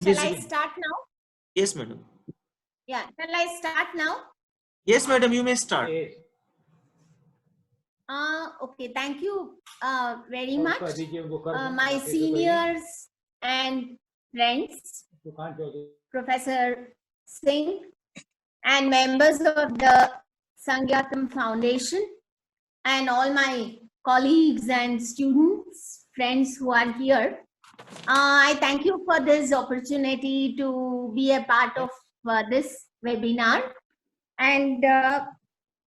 Shall I start now? Yes, madam. Yeah, shall I start now? Yes, madam, you may start. Okay, thank you very much, my seniors and friends, Professor Singh, and members of the Sangyatam Foundation, and all my colleagues and students, friends who are here. I thank you for this opportunity to be a part of this webinar. And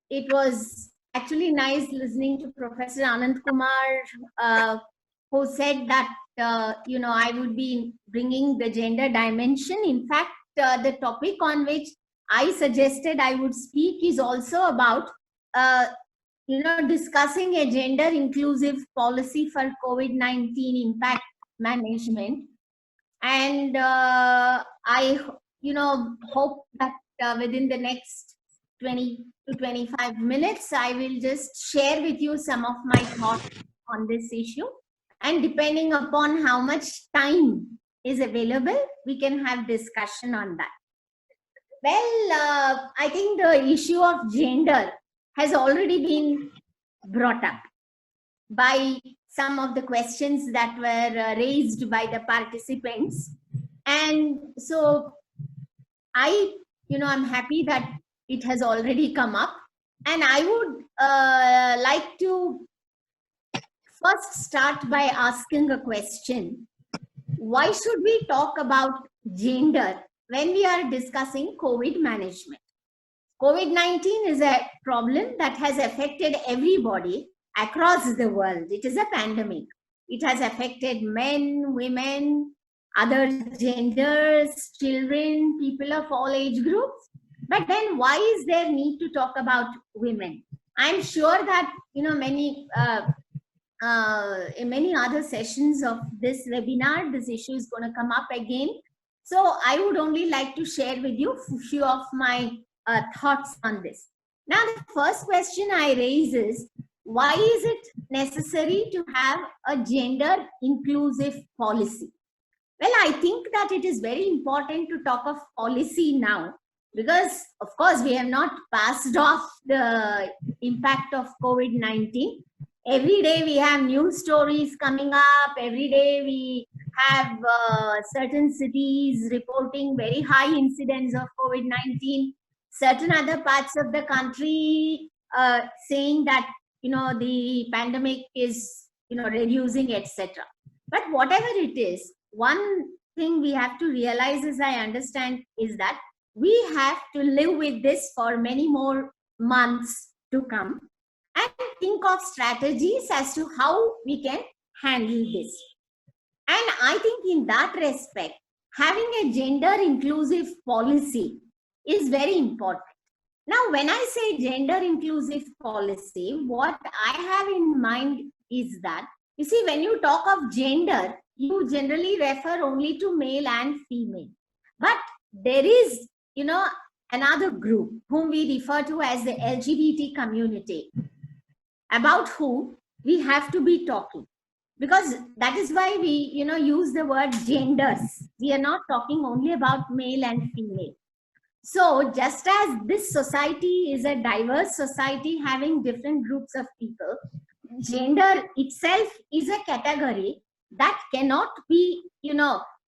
it was actually nice listening to Professor Anand Kumar, who said that, I would be bringing the gender dimension. In fact, the topic on which I suggested I would speak is also about, discussing a gender inclusive policy for COVID-19 impact management. And I, hope that within the next 20 to 25 minutes, I will just share with you some of my thoughts on this issue. And depending upon how much time is available, we can have discussion on that. Well, I think the issue of gender has already been brought up by some of the questions that were raised by the participants. And so I'm happy that it has already come up. And I would like to first start by asking a question. Why should we talk about gender when we are discussing COVID management? COVID-19 is a problem that has affected everybody across the world. It is a pandemic. It has affected men, women, other genders, children, people of all age groups. But then why is there need to talk about women? I'm sure that, many in many other sessions of this webinar, this issue is going to come up again. So I would only like to share with you a few of my thoughts on this. Now, the first question I raise is, why is it necessary to have a gender inclusive policy? Well, I think that it is very important to talk of policy now because, of course, we have not passed off the impact of COVID-19. Every day we have news stories coming up. Every day we have certain cities reporting very high incidence of COVID-19. Certain other parts of the country saying that, the pandemic is, reducing, etc. But whatever it is, one thing we have to realize, as I understand, is that we have to live with this for many more months to come and think of strategies as to how we can handle this. And I think in that respect, having a gender inclusive policy is very important. Now, when I say gender inclusive policy, what I have in mind is that, you see, when you talk of gender, you generally refer only to male and female. But there is, another group whom we refer to as the LGBT community, about whom we have to be talking. Because that is why we, use the word genders. We are not talking only about male and female. So just as this society is a diverse society having different groups of people, gender itself is a category that cannot be,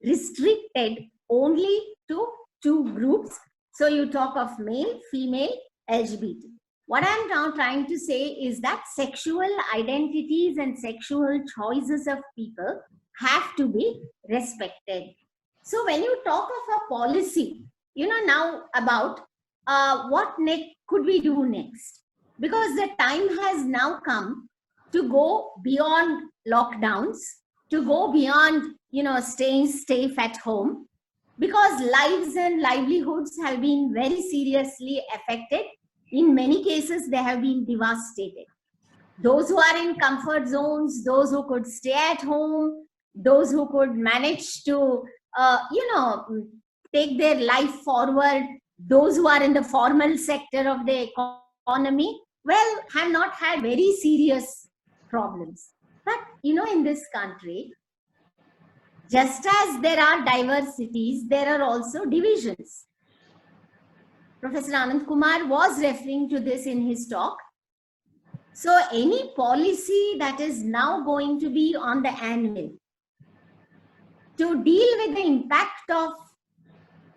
restricted only to two groups. So you talk of male, female, LGBT. What I'm now trying to say is that sexual identities and sexual choices of people have to be respected. So when you talk of a policy, now about what could we do next? Because the time has now come to go beyond lockdowns, to go beyond, staying safe at home, because lives and livelihoods have been very seriously affected. In many cases, they have been devastated. Those who are in comfort zones, those who could stay at home, those who could manage to, take their life forward, those who are in the formal sector of the economy, well, have not had very serious problems. But, in this country, Just as there are diversities, there are also divisions. Professor Anand Kumar was referring to this in his talk. So any policy that is now going to be on the anvil to deal with the impact of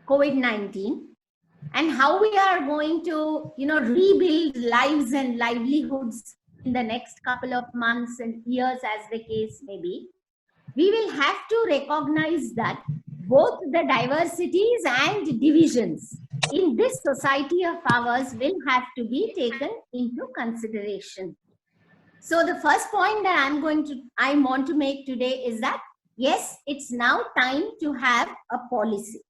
COVID-19 and how we are going to, rebuild lives and livelihoods in the next couple of months and years, as the case may be, we will have to recognize that both the diversities and divisions in this society of ours will have to be taken into consideration. So the first point that I want to make today is that, yes, it's now time to have a policy.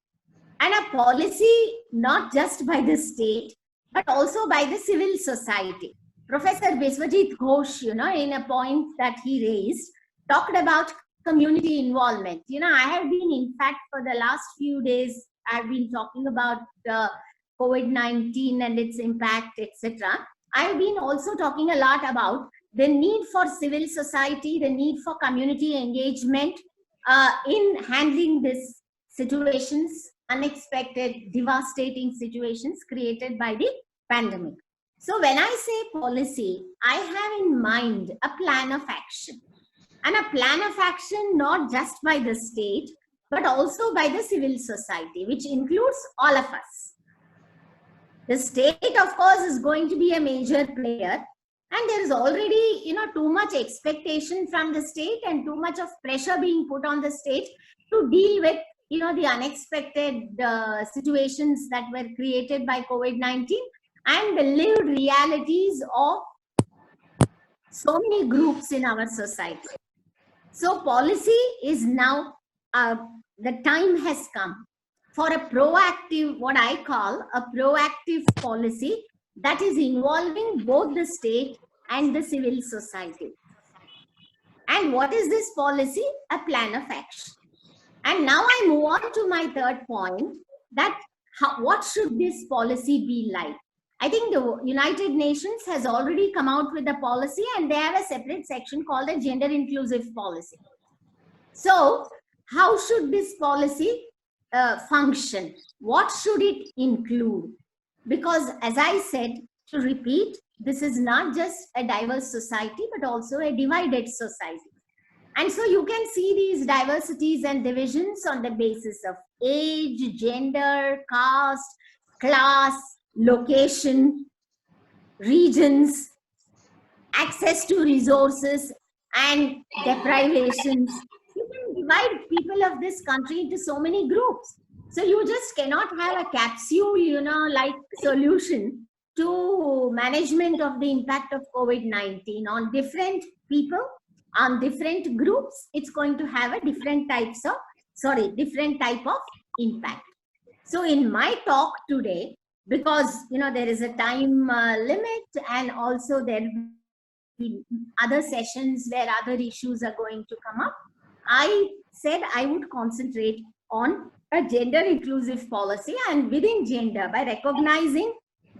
And a policy not just by the state, but also by the civil society. Professor Biswajit Ghosh, in a point that he raised, talked about community involvement. I have been, in fact, for the last few days, I've been talking about COVID-19 and its impact, etc. I've been also talking a lot about the need for civil society, the need for community engagement in handling these situations, unexpected, devastating situations created by the pandemic. So when I say policy, I have in mind a plan of action. And a plan of action not just by the state, but also by the civil society, which includes all of us. The state, of course, is going to be a major player. And there is already, too much expectation from the state and too much of pressure being put on the state to deal with, the unexpected situations that were created by COVID-19 and the lived realities of so many groups in our society. So policy is now, the time has come for a proactive, what I call a proactive policy that is involving both the state and the civil society. And what is this policy? A plan of action. And now I move on to my third point, that what should this policy be like? I think the United Nations has already come out with a policy, and they have a separate section called a gender inclusive policy. So how should this policy function? What should it include? Because as I said, to repeat, this is not just a diverse society, but also a divided society. And so you can see these diversities and divisions on the basis of age, gender, caste, class, location, regions, access to resources, and deprivations. You can divide people of this country into so many groups. So you just cannot have a capsule, like solution to management of the impact of COVID-19 on different people, on different groups. It's going to have a different type of impact. So in my talk today, because there is a time limit, and also there will be other sessions where other issues are going to come up, I said I would concentrate on a gender inclusive policy, and within gender, by recognizing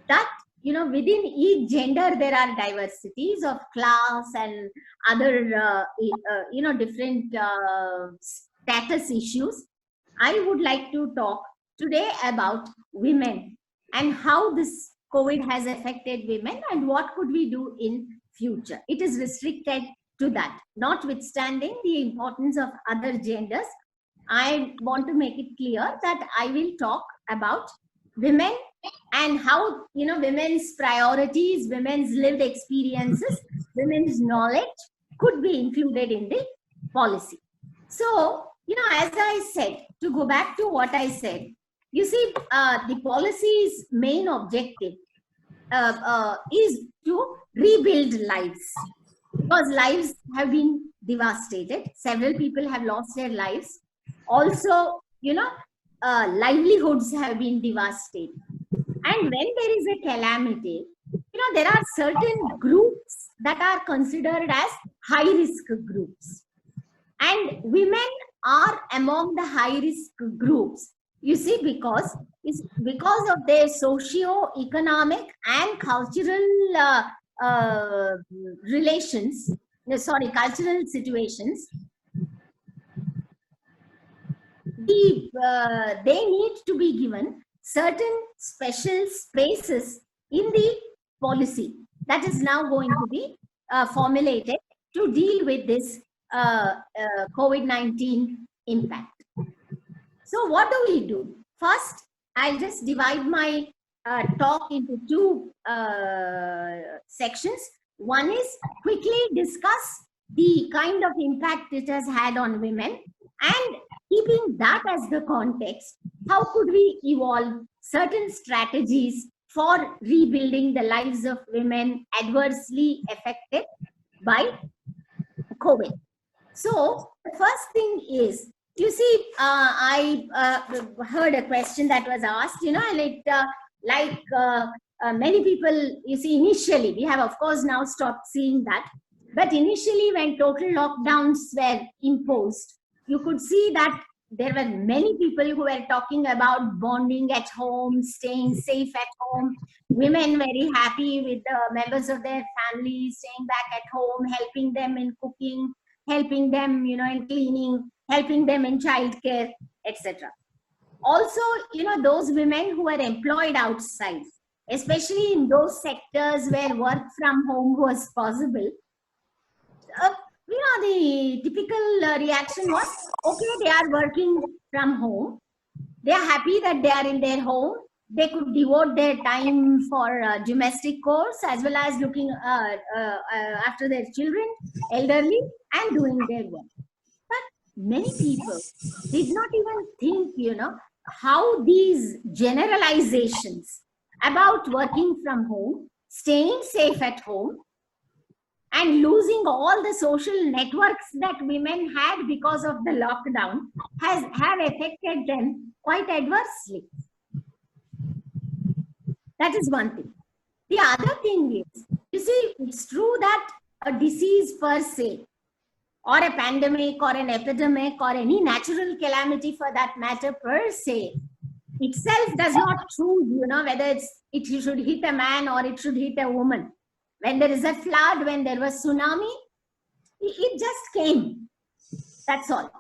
that within each gender there are diversities of class and other different status issues. I would like to talk today about women and how this COVID has affected women and what could we do in future. It is restricted to that, notwithstanding the importance of other genders. I want to make it clear that I will talk about women and how women's priorities, women's lived experiences, women's knowledge could be included in the policy. So as I said, to go back to what I said, you see, the policy's main objective is to rebuild lives, because lives have been devastated. Several people have lost their lives. Also, livelihoods have been devastated. And when there is a calamity, there are certain groups that are considered as high-risk groups. And women are among the high-risk groups, you see, because of their socio-economic and cultural cultural situations. they need to be given certain special spaces in the policy that is now going to be formulated to deal with this COVID-19 impact. So what do we do? First, I'll just divide my talk into two sections. One is quickly discuss the kind of impact it has had on women, and keeping that as the context, how could we evolve certain strategies for rebuilding the lives of women adversely affected by COVID. So the first thing is, you see, I heard a question that was asked, many people, you see, initially, we have of course now stopped seeing that, but initially when total lockdowns were imposed, you could see that there were many people who were talking about bonding at home, staying safe at home, women very happy with the members of their family staying back at home, helping them in cooking, helping them, in cleaning, helping them in childcare, etc. Also, those women who were employed outside, especially in those sectors where work from home was possible, the typical reaction was, okay, they are working from home. They are happy that they are in their home. They could devote their time for domestic chores as well as looking after their children, elderly, and doing their work. But many people did not even think, how these generalizations about working from home, staying safe at home, and losing all the social networks that women had because of the lockdown have affected them quite adversely. That is one thing. The other thing is, you see, it's true that a disease per se, or a pandemic or an epidemic or any natural calamity for that matter per se, itself does not choose, whether it should hit a man or it should hit a woman. When there is a flood, when there was tsunami, it just came. That's all.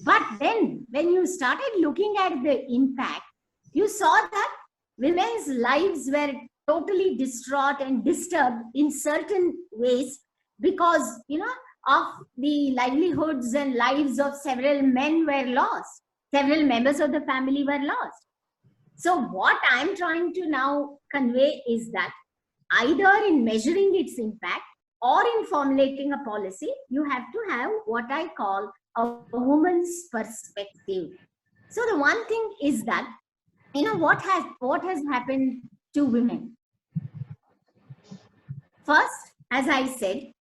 But then when you started looking at the impact, you saw that women's lives were totally distraught and disturbed in certain ways because, of the livelihoods and lives of several men were lost. Several members of the family were lost. So what I'm trying to now convey is that either in measuring its impact or in formulating a policy, you have to have what I call a woman's perspective. So the one thing is that, what has happened to women? First, as I said,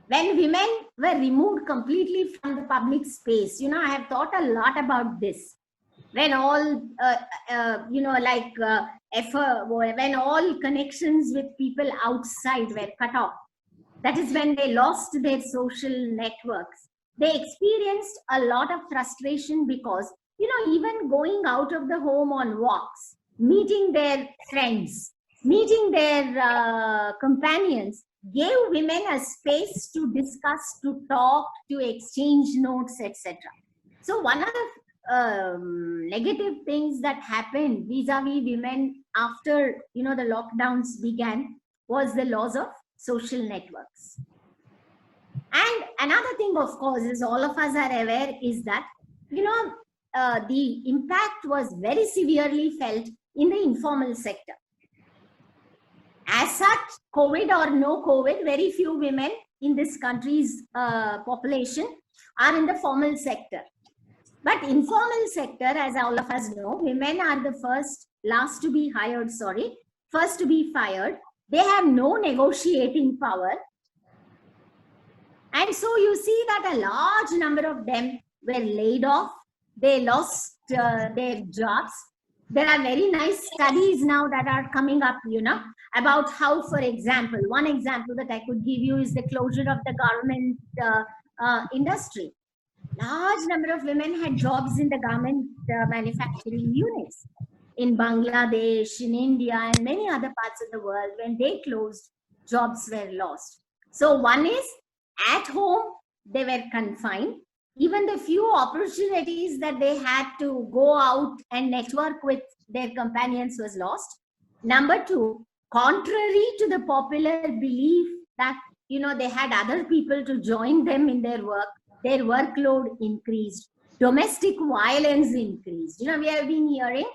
when women were removed completely from the public space, I have thought a lot about this. When all, when all connections with people outside were cut off, that is when they lost their social networks. They experienced a lot of frustration because, even going out of the home on walks, meeting their friends, meeting their companions, gave women a space to discuss, to talk, to exchange notes, etc. So one of the negative things that happened vis-a-vis women after the lockdowns began was the loss of social networks. And another thing, of course, is all of us are aware is that the impact was very severely felt in the informal sector. As such, COVID or no COVID, very few women in this country's population are in the formal sector. But informal sector, as all of us know, women are the first to be fired. They have no negotiating power. And so you see that a large number of them were laid off. They lost their jobs. There are very nice studies now that are coming up, about how, for example, one example that I could give you is the closure of the garment industry. Large number of women had jobs in the garment manufacturing units in Bangladesh, in India, and many other parts of the world. When they closed, jobs were lost. So one is, at home, they were confined. even the few opportunities that they had to go out and network with their companions was lost. Number two, contrary to the popular belief that, they had other people to join them in their work, their workload increased. Domestic violence increased. We have been hearing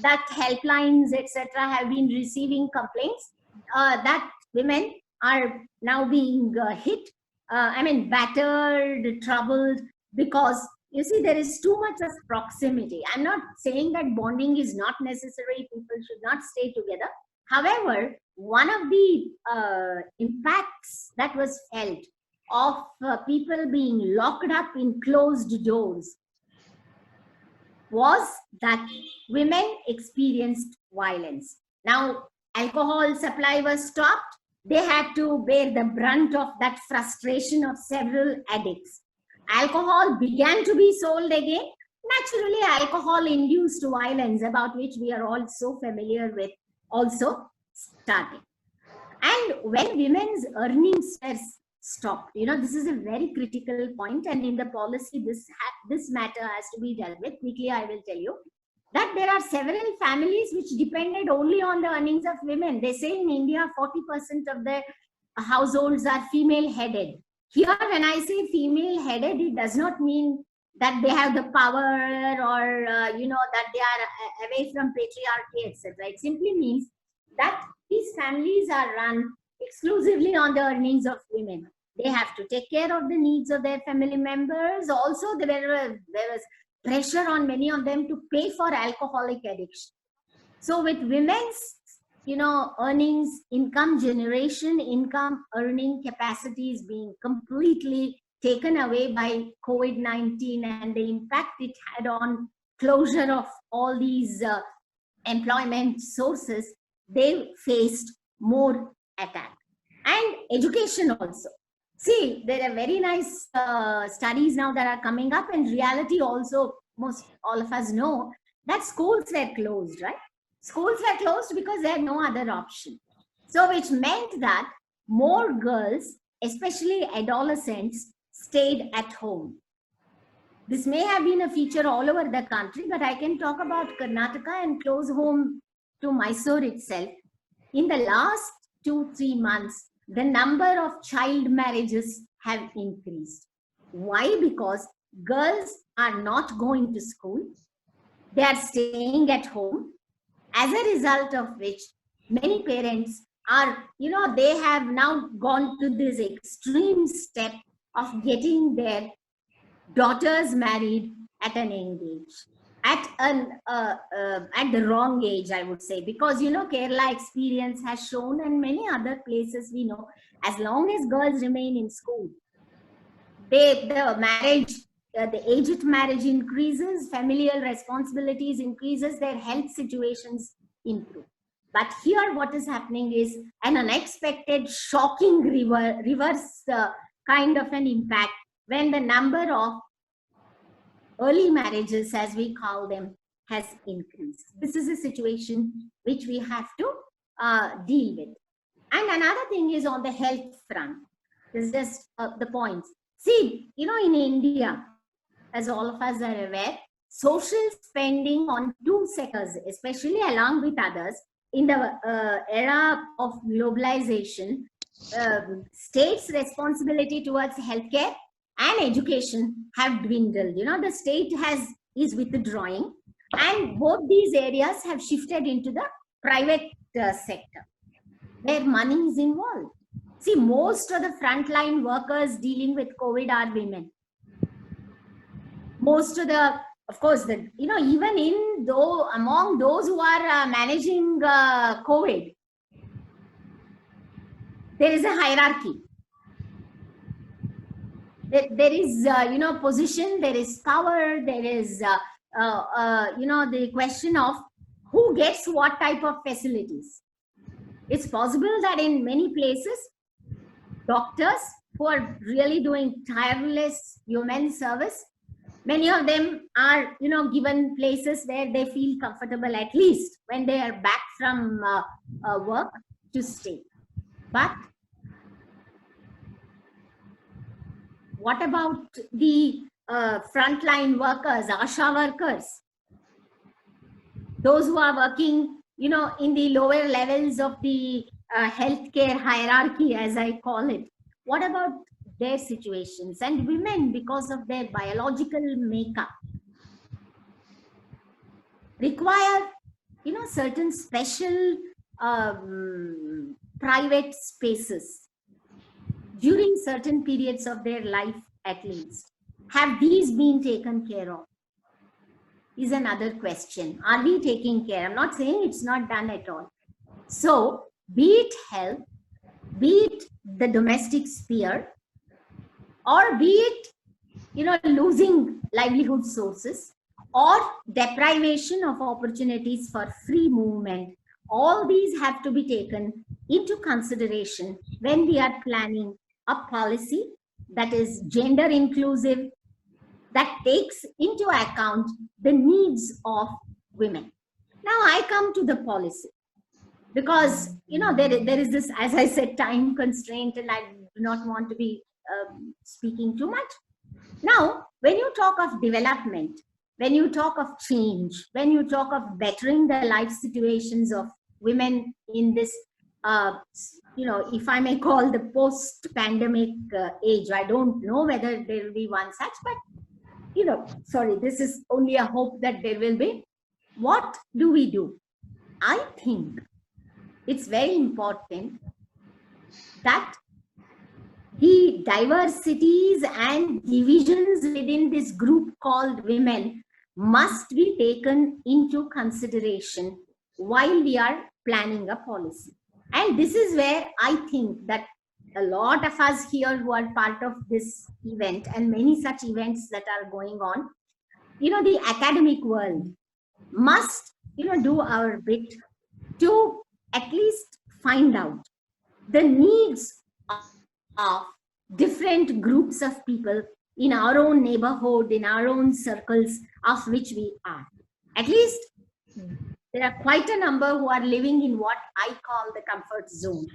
that helplines, etc., have been receiving complaints that women are now being hit, battered, troubled, because you see, there is too much of proximity. I'm not saying that bonding is not necessary, people should not stay together. However, one of the impacts that was felt of people being locked up in closed doors was that women experienced violence. Now, alcohol supply was stopped. They had to bear the brunt of that frustration of several addicts. Alcohol began to be sold again. Naturally, alcohol-induced violence, about which we are all so familiar with, also started. And when women's earnings were stopped, this is a very critical point, and in the policy, this matter has to be dealt with. Quickly, I will tell you that there are several families which depended only on the earnings of women. They say in India, 40% of the households are female-headed. Here, when I say female-headed, it does not mean that they have the power or, that they are away from patriarchy, etc. It simply means that these families are run exclusively on the earnings of women. They have to take care of the needs of their family members. Also, there was pressure on many of them to pay for alcoholic addiction. So with women's, earnings, income generation, income earning capacities being completely taken away by COVID-19 and the impact it had on closure of all these employment sources, they faced more attack. And education also. See, there are very nice studies now that are coming up, and reality also, most all of us know that schools were closed, right? Schools were closed because they had no other option. So which meant that more girls, especially adolescents, stayed at home. This may have been a feature all over the country, but I can talk about Karnataka and close home to Mysore itself. In the last 2-3 months, the number of child marriages have increased. Why? Because girls are not going to school. They are staying at home. As a result of which, many parents are, they have now gone to this extreme step of getting their daughters married at an young age, at the wrong age, I would say, because Kerala experience has shown, and many other places we know, as long as girls remain in school, the age of marriage increases, familial responsibilities increases, their health situations improve. But here, what is happening is an unexpected, shocking reverse kind of an impact, when the number of early marriages, as we call them, has increased. This is a situation which we have to deal with. And another thing is on the health front. This is just the points. See, in India, as all of us are aware, social spending on two sectors, especially along with others, in the era of globalization, states' responsibility towards healthcare and education have dwindled. The state is withdrawing, and both these areas have shifted into the private sector, where money is involved. See, most of the frontline workers dealing with COVID are women. Most of the, of course, even among those who are managing COVID, there is a hierarchy. There is, position, there is power, there is, the question of who gets what type of facilities. It's possible that in many places, doctors who are really doing tireless human service, many of them are, given places where they feel comfortable, at least when they are back from work, to stay. But what about the frontline workers, ASHA workers, those who are working, in the lower levels of the healthcare hierarchy, as I call it. What about their situations? And women, because of their biological makeup, require, certain special private spaces during certain periods of their life, at least. Have these been taken care of? Is another question. Are we taking care? I'm not saying it's not done at all. So, be it health, be it the domestic sphere, or be it, losing livelihood sources, or deprivation of opportunities for free movement, all these have to be taken into consideration when we are planning a policy that is gender inclusive, that takes into account the needs of women. Now I come to the policy, because there is this, as I said, time constraint, and I do not want to be speaking too much. Now, when you talk of development, when you talk of change, when you talk of bettering the life situations of women in this, if I may call the post-pandemic age, I don't know whether there will be one such, but sorry, this is only a hope that there will be. What do we do? I think it's very important that the diversities and divisions within this group called women must be taken into consideration while we are planning a policy. And this is where I think that a lot of us here who are part of this event, and many such events that are going on, the academic world must, do our bit to at least find out the needs of different groups of people in our own neighborhood, in our own circles of which we are. At least there are quite a number who are living in what I call the comfort zone,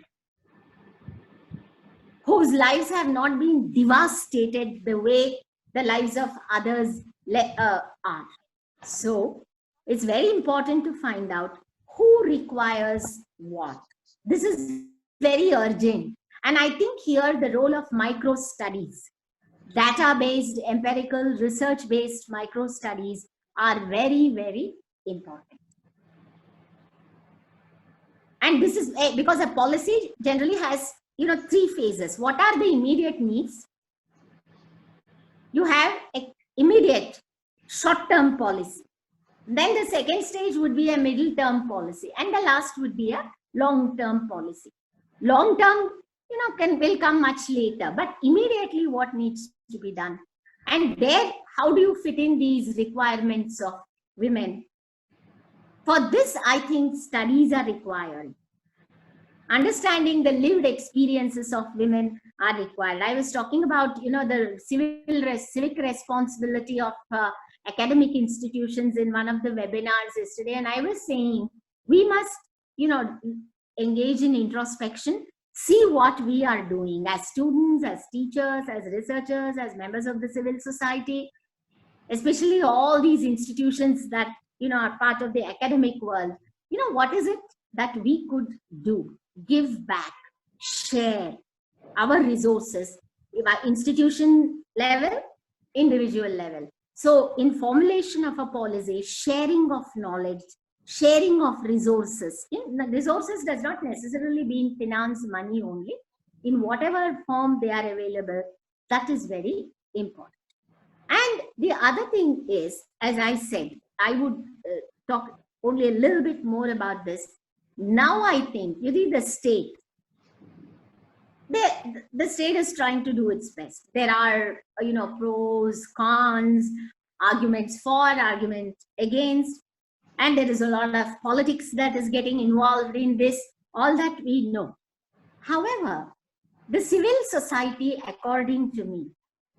whose lives have not been devastated the way the lives of others are. So it's very important to find out who requires what. This is very urgent. And I think here the role of micro studies, data-based, empirical, research-based micro studies are very, very important. And this is because a policy generally has, three phases. What are the immediate needs? You have an immediate short-term policy. Then the second stage would be a middle-term policy. And the last would be a long-term policy. Long-term, will come much later. But immediately what needs to be done? And there, how do you fit in these requirements of women? For this, I think studies are required. Understanding the lived experiences of women are required. I was talking about, the civic responsibility of academic institutions in one of the webinars yesterday. And I was saying, we must, engage in introspection, see what we are doing as students, as teachers, as researchers, as members of the civil society, especially all these institutions that, are part of the academic world. What is it that we could do? Give back, share our resources, institution level, individual level. So in formulation of a policy, sharing of knowledge, sharing of resources. Resources does not necessarily mean finance, money only. In whatever form they are available, that is very important. And the other thing is, as I said, I would talk only a little bit more about this. Now I think the state, the state is trying to do its best. There are, pros, cons, arguments for, arguments against, and there is a lot of politics that is getting involved in this, all that we know. However, the civil society, according to me,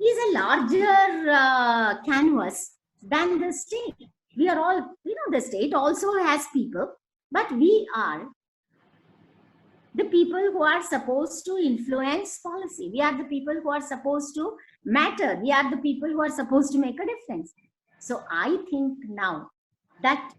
is a larger canvas than the state. We are all, the state also has people, but we are the people who are supposed to influence policy. We are the people who are supposed to matter. We are the people who are supposed to make a difference. So I think now that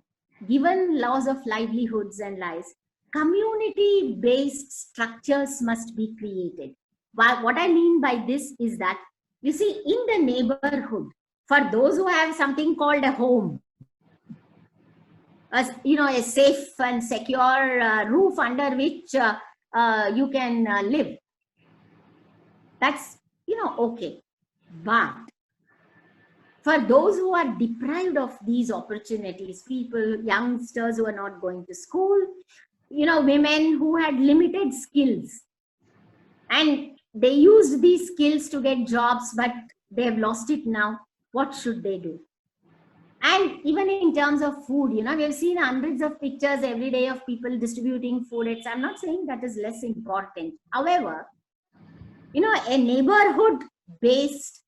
given laws of livelihoods and lives, community-based structures must be created. What I mean by this is that, you see, in the neighborhood, for those who have something called a home, a safe and secure roof under which you can live, that's, okay. But for those who are deprived of these opportunities, people, youngsters who are not going to school, women who had limited skills, and they used these skills to get jobs, but they have lost it now. What should they do? And even in terms of food, we've seen hundreds of pictures every day of people distributing food. I'm not saying that is less important. However, a neighborhood-based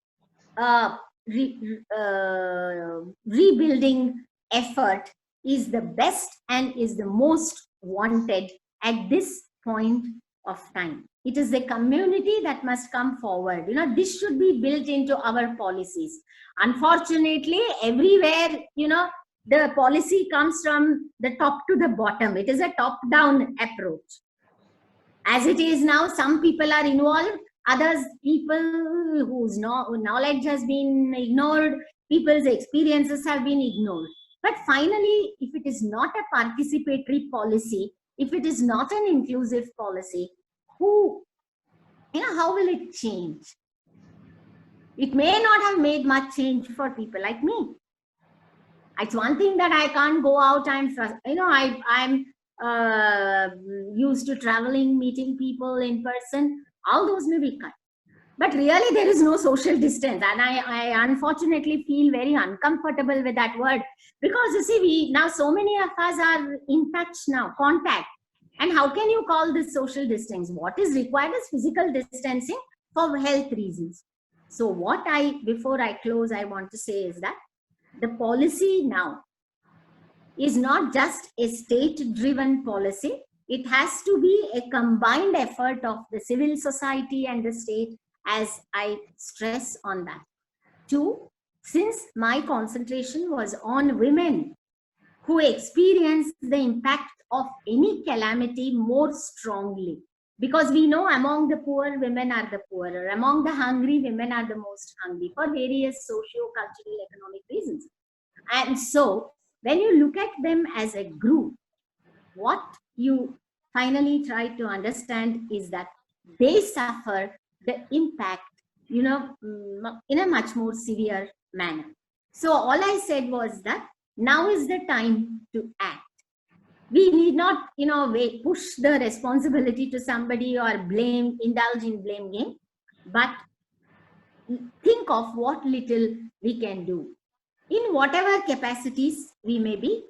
rebuilding effort is the best and is the most wanted at this point of time. It is the community that must come forward. This should be built into our policies. Unfortunately, everywhere, the policy comes from the top to the bottom. It is a top-down approach. As it is now, some people are involved, others people whose knowledge has been ignored, people's experiences have been ignored. But finally, if it is not a participatory policy, if it is not an inclusive policy, how will it change? It may not have made much change for people like me. It's one thing that I can't go out and, I'm used to traveling, meeting people in person. All those may be cut. But really, there is no social distance. And I unfortunately feel very uncomfortable with that word. Because you see, now so many of us are in touch now, contact. And how can you call this social distance? What is required is physical distancing for health reasons. So before I close, I want to say is that the policy now is not just a state-driven policy. It has to be a combined effort of the civil society and the state, as I stress on that. 2, since my concentration was on women who experience the impact of any calamity more strongly, because we know among the poor, women are the poorer, among the hungry, women are the most hungry for various socio-cultural, economic reasons. And so when you look at them as a group, what you finally try to understand is that they suffer the impact, in a much more severe manner. So all I said was that now is the time to act. We need not, push the responsibility to somebody or indulge in blame game, but think of what little we can do in whatever capacities we may be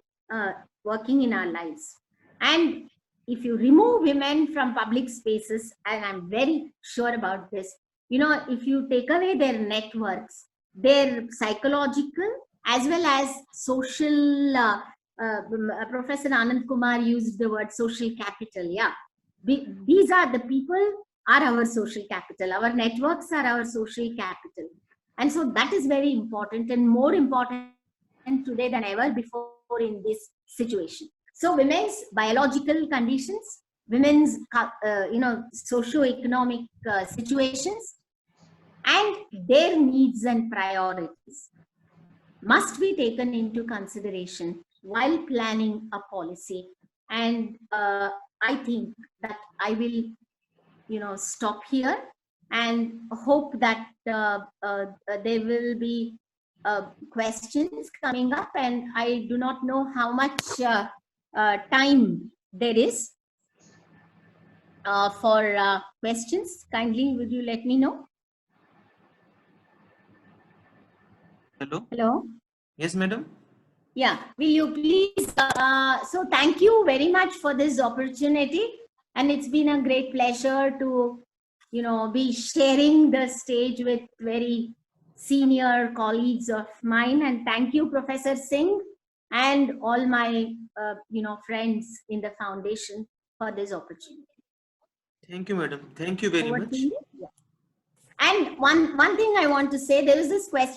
working in our lives. And if you remove women from public spaces, and I'm very sure about this, if you take away their networks, their psychological as well as social, Professor Anand Kumar used the word social capital. Yeah, these are the people are our social capital. Our networks are our social capital. And so that is very important, and more important today than ever before in this situation. So women's biological conditions, women's, socio-economic situations, and their needs and priorities must be taken into consideration while planning a policy. And I think that I will, stop here and hope that there will be questions coming up. And I do not know how much time there is for questions. Kindly, would you let me know? Hello? Hello? Yes, madam? Yeah, will you please? So thank you very much for this opportunity. And it's been a great pleasure to, be sharing the stage with very senior colleagues of mine. And thank you, Professor Singh, and all my, friends in the foundation for this opportunity. Thank you, madam. Thank you very Over much. to you. Yeah. And one thing I want to say, there is this question